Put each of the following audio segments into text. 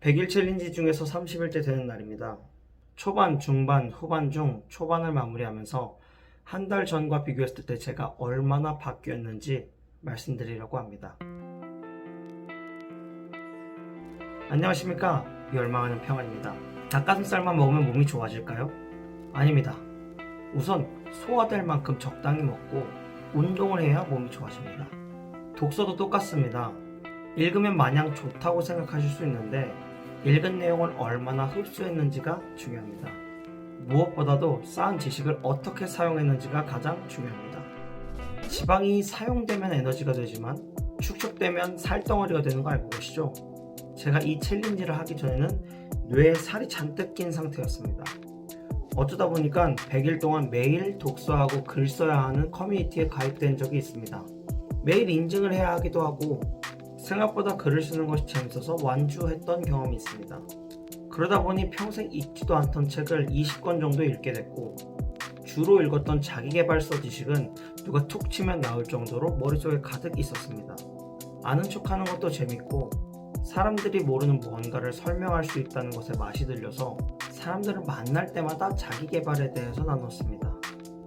100일 챌린지 중에서 30일째 되는 날입니다. 초반, 중반, 후반 중 초반을 마무리하면서 한 달 전과 비교했을 때 제가 얼마나 바뀌었는지 말씀드리려고 합니다. 안녕하십니까? 열망하는 평안입니다. 닭가슴살만 먹으면 몸이 좋아질까요? 아닙니다. 우선 소화될 만큼 적당히 먹고 운동을 해야 몸이 좋아집니다. 독서도 똑같습니다. 읽으면 마냥 좋다고 생각하실 수 있는데 읽은 내용을 얼마나 흡수했는지가 중요합니다. 무엇보다도 쌓은 지식을 어떻게 사용했는지가 가장 중요합니다. 지방이 사용되면 에너지가 되지만 축적되면 살덩어리가 되는 거 알고 계시죠? 제가 이 챌린지를 하기 전에는 뇌에 살이 잔뜩 낀 상태였습니다. 어쩌다 보니까 100일 동안 매일 독서하고 글 써야 하는 커뮤니티에 가입된 적이 있습니다. 매일 인증을 해야 하기도 하고 생각보다 글을 쓰는 것이 재밌어서 완주했던 경험이 있습니다. 그러다 보니 평생 읽지도 않던 책을 20권 정도 읽게 됐고 주로 읽었던 자기계발서 지식은 누가 툭 치면 나올 정도로 머릿속에 가득 있었습니다. 아는 척하는 것도 재밌고 사람들이 모르는 무언가를 설명할 수 있다는 것에 맛이 들려서 사람들을 만날 때마다 자기계발에 대해서 나눴습니다.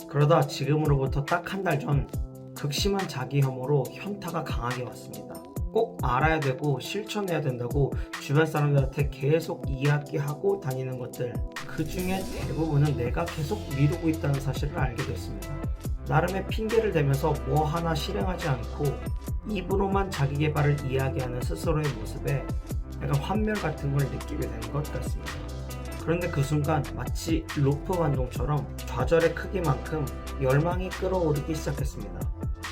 그러다 지금으로부터 딱 한 달 전 극심한 자기 혐오로 현타가 강하게 왔습니다. 꼭 알아야 되고 실천해야 된다고 주변 사람들한테 계속 이야기하고 다니는 것들, 그 중에 대부분은 내가 계속 미루고 있다는 사실을 알게 됐습니다. 나름의 핑계를 대면서 뭐 하나 실행하지 않고 입으로만 자기 개발을 이야기하는 스스로의 모습에 약간 환멸 같은 걸 느끼게 된 것 같습니다. 그런데 그 순간 마치 루프 반동처럼 좌절의 크기만큼 열망이 끌어오르기 시작했습니다.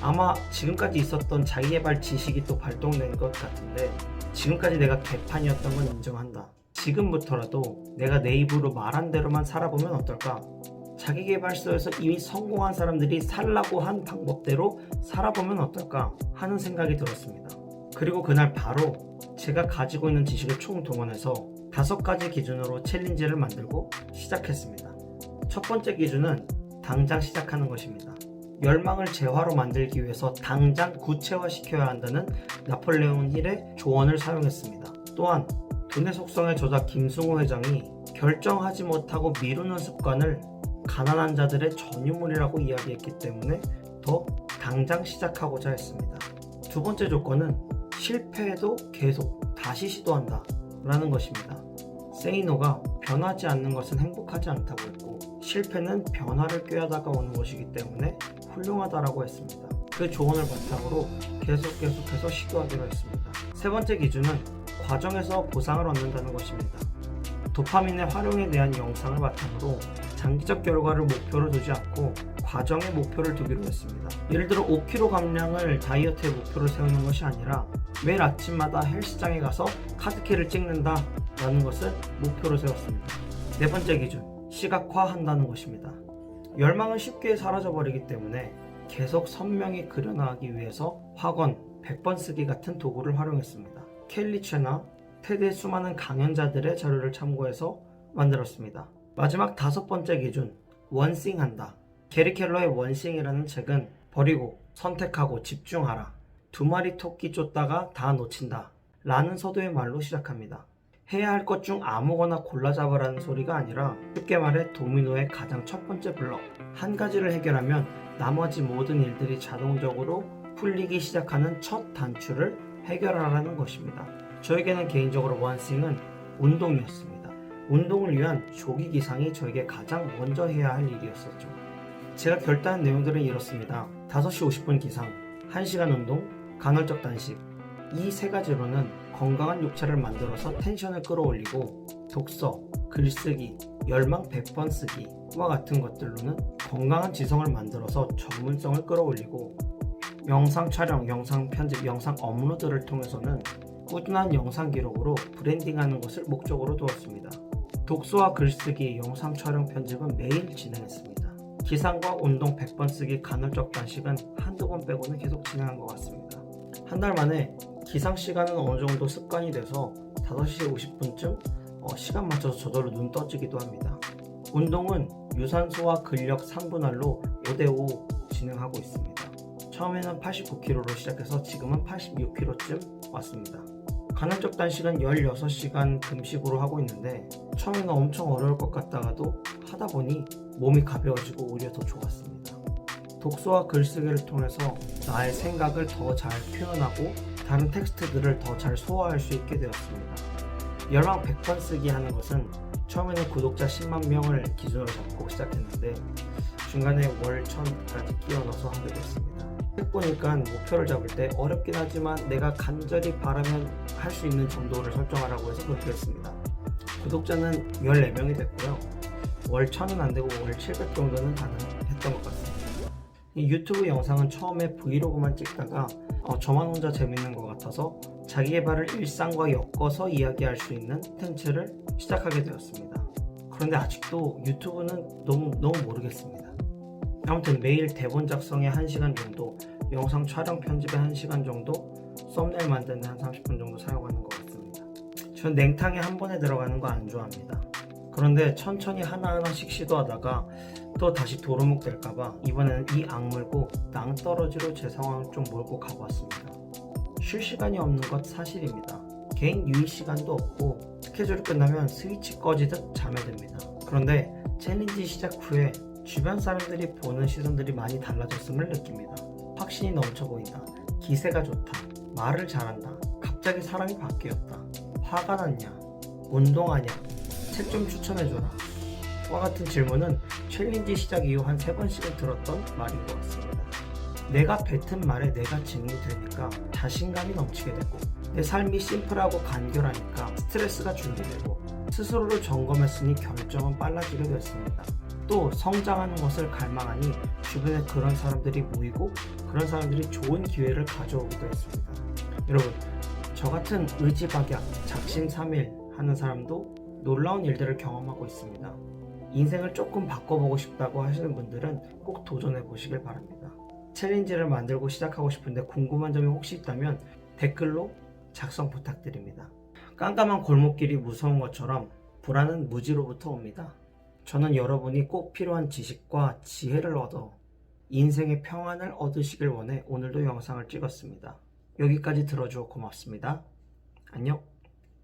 아마 지금까지 있었던 자기개발 지식이 또 발동된 것 같은데 지금까지 내가 개판이었던 건 인정한다. 지금부터라도 내가 내 입으로 말한 대로만 살아보면 어떨까? 자기계발서에서 이미 성공한 사람들이 살라고 한 방법대로 살아보면 어떨까 하는 생각이 들었습니다. 그리고 그날 바로 제가 가지고 있는 지식을 총동원해서 5가지 기준으로 챌린지를 만들고 시작했습니다. 첫 번째 기준은 당장 시작하는 것입니다. 열망을 재화로 만들기 위해서 당장 구체화시켜야 한다는 나폴레옹 힐의 조언을 사용했습니다. 또한 돈의 속성의 저자 김승호 회장이 결정하지 못하고 미루는 습관을 가난한 자들의 전유물이라고 이야기했기 때문에 더 당장 시작하고자 했습니다. 두 번째 조건은 실패해도 계속 다시 시도한다 라는 것입니다. 세이노가 변하지 않는 것은 행복하지 않다고 했고 실패는 변화를 꾀하다가 오는 것이기 때문에 훌륭하다라고 했습니다. 그 조언을 바탕으로 계속해서 시도하기로 했습니다. 세 번째 기준은 과정에서 보상을 얻는다는 것입니다. 도파민의 활용에 대한 영상을 바탕으로 장기적 결과를 목표로 두지 않고 과정에 목표를 두기로 했습니다. 예를 들어 5kg 감량을 다이어트의 목표로 세우는 것이 아니라 매일 아침마다 헬스장에 가서 카드키를 찍는다 라는 것을 목표로 세웠습니다. 네 번째 기준, 시각화한다는 것입니다. 열망은 쉽게 사라져버리기 때문에 계속 선명히 그려나가기 위해서 확언, 100번 쓰기 같은 도구를 활용했습니다. 켈리 채나 테드의 수많은 강연자들의 자료를 참고해서 만들었습니다. 마지막 5번째 기준, 원싱한다. 게리 켈러의 원싱이라는 책은 버리고 선택하고 집중하라, 2마리 토끼 쫓다가 다 놓친다 라는 서도의 말로 시작합니다. 해야 할 것 중 아무거나 골라 잡으라는 소리가 아니라 쉽게 말해 도미노의 가장 첫 번째 블럭, 한 가지를 해결하면 나머지 모든 일들이 자동적으로 풀리기 시작하는 첫 단추를 해결하라는 것입니다. 저에게는 개인적으로 원싱은 운동이었습니다. 운동을 위한 조기 기상이 저에게 가장 먼저 해야 할 일이었었죠. 제가 결단한 내용들은 이렇습니다. 5시 50분 기상, 1시간 운동, 간헐적 단식. 이 3가지로는 건강한 육체를 만들어서 텐션을 끌어올리고 독서, 글쓰기, 열망 100번 쓰기와 같은 것들로는 건강한 지성을 만들어서 전문성을 끌어올리고 영상 촬영, 영상 편집, 영상 업로드를 통해서는 꾸준한 영상 기록으로 브랜딩하는 것을 목적으로 두었습니다. 독서와 글쓰기, 영상 촬영 편집은 매일 진행했습니다. 기상과 운동 100번 쓰기, 간헐적 단식은 한두 번 빼고는 계속 진행한 것 같습니다. 한 달 만에 기상 시간은 어느 정도 습관이 돼서 5시 50분쯤 시간 맞춰서 저절로 눈 떠지기도 합니다. 운동은 유산소와 근력 3분할로 5대5 진행하고 있습니다. 처음에는 89kg로 시작해서 지금은 86kg쯤 왔습니다. 간헐적 단식은 16시간 금식으로 하고 있는데 처음에는 엄청 어려울 것 같다가도 하다 보니 몸이 가벼워지고 오히려 더 좋았습니다. 독서와 글쓰기를 통해서 나의 생각을 더 잘 표현하고 다른 텍스트들을 더 잘 소화할 수 있게 되었습니다. 열망 100번 쓰기 하는 것은 처음에는 구독자 10만 명을 기준으로 잡고 시작했는데 중간에 월 1000까지 끼워 넣어서 하게 됐습니다. 책 보니까 목표를 잡을 때 어렵긴 하지만 내가 간절히 바라면 할 수 있는 정도를 설정하라고 해서 그렇게 했습니다. 구독자는 14명이 됐고요. 월 1000은 안 되고 월 700 정도는 가능했던 것 같습니다. 이 유튜브 영상은 처음에 브이로그만 찍다가 저만 혼자 재밌는 것 같아서 자기계발을 일상과 엮어서 이야기할 수 있는 콘텐츠를 시작하게 되었습니다. 그런데 아직도 유튜브는 너무 모르겠습니다. 아무튼 매일 대본 작성에 1시간 정도, 영상 촬영 편집에 1시간 정도, 썸네일 만드는 한 30분 정도 사용하는 것 같습니다. 전 냉탕에 한 번에 들어가는 거 안 좋아합니다. 그런데 천천히 하나하나씩 시도하다가 또 다시 도루묵 될까봐 이번에는 이 악물고 낭떠러지로 제 상황을 좀 몰고 가보았습니다. 쉴 시간이 없는 것 사실입니다. 개인 유의 시간도 없고 스케줄이 끝나면 스위치 꺼지듯 잠에 듭니다. 그런데 챌린지 시작 후에 주변 사람들이 보는 시선들이 많이 달라졌음을 느낍니다. 확신이 넘쳐 보인다. 기세가 좋다. 말을 잘한다. 갑자기 사람이 바뀌었다. 화가 났냐? 운동하냐? 책 좀 추천해줘라. 와 같은 질문은 챌린지 시작 이후 한 3번씩은 들었던 말인 것 같습니다. 내가 뱉은 말에 내가 증인이 되니까 자신감이 넘치게 되고 내 삶이 심플하고 간결하니까 스트레스가 줄게 되고 스스로를 점검했으니 결정은 빨라지게 됐습니다. 또 성장하는 것을 갈망하니 주변에 그런 사람들이 모이고 그런 사람들이 좋은 기회를 가져오기도 했습니다. 여러분, 저 같은 의지박약, 작심삼일 하는 사람도 놀라운 일들을 경험하고 있습니다. 인생을 조금 바꿔보고 싶다고 하시는 분들은 꼭 도전해 보시길 바랍니다. 챌린지를 만들고 시작하고 싶은데 궁금한 점이 혹시 있다면 댓글로 작성 부탁드립니다. 깜깜한 골목길이 무서운 것처럼 불안은 무지로부터 옵니다. 저는 여러분이 꼭 필요한 지식과 지혜를 얻어 인생의 평안을 얻으시길 원해 오늘도 영상을 찍었습니다. 여기까지 들어주어 고맙습니다. 안녕.